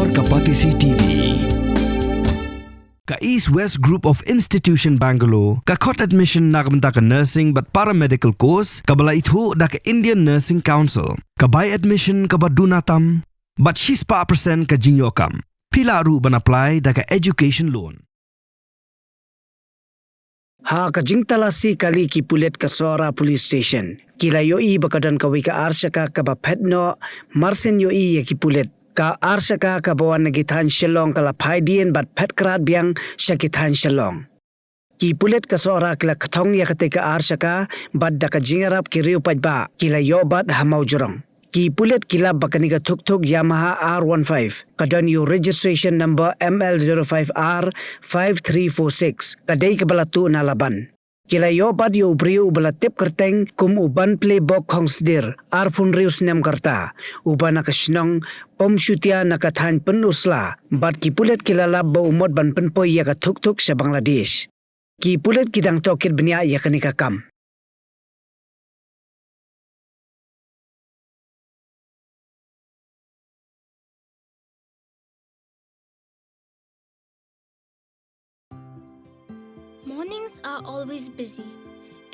Bogor Kapatisi TV. Ka East West Group of Institution Bangalore, ka khot admission nakabenta ka nursing but paramedical course, kabala ithu da ka Indian Nursing Council, ka buy admission ka badunatam, but she's pa percent ka jinyokam. Pila ru ban apply da ka education loan. Ha kajing talasi kali ki pulet ka Sora Police Station. Kila yoi bakadan kawi ka arsaka ka bapetno, marsen yoi ki pulet. Ka arsaka ka bawan nagitan Shillong kala paidian bat petkrat biang syakitan Shillong. Ki pulet ka Sora kila katong ya ka arsaka bat da ka jingarap ki riu pajba kila yobat hamau jurong. Ki pulet kila bakaniga Thuk Yamaha R15 kadan yu registration number ML05R5346 kadai kebalatu na Laban. Kila yobat yu briu balatip kerteng kum uban playbook kongsdir arpun rius nem karta uban nakasnong Pomshutia nakathan penusla bat ki pulet kila lab ba umot ban penpoy ya ka Thuk sa Bangladesh. Ki pulet kidang tokit benya ya kanika kam. Mornings are always busy.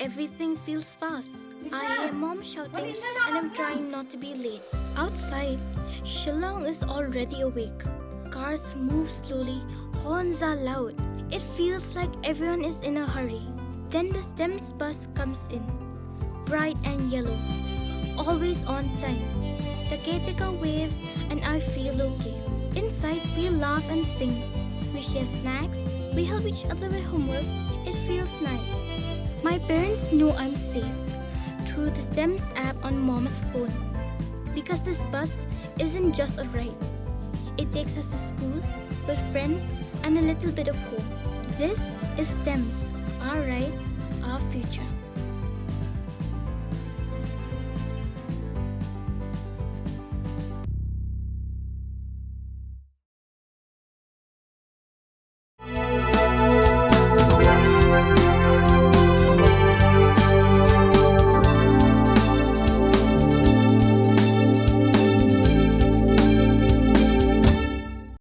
Everything feels fast. I hear mom shouting and I'm trying not to be late. Outside, Shillong is already awake. Cars move slowly, horns are loud. It feels like everyone is in a hurry. Then the STEMS bus comes in, bright and yellow, always on time. The caretaker waves and I feel okay. Inside, we laugh and sing. We share snacks. We help each other with homework. It feels nice. My parents know I'm safe through the STEMS app on mom's phone. Because this bus isn't just a ride. It takes us to school, with friends, and a little bit of home. This is STEMS, our ride, our future.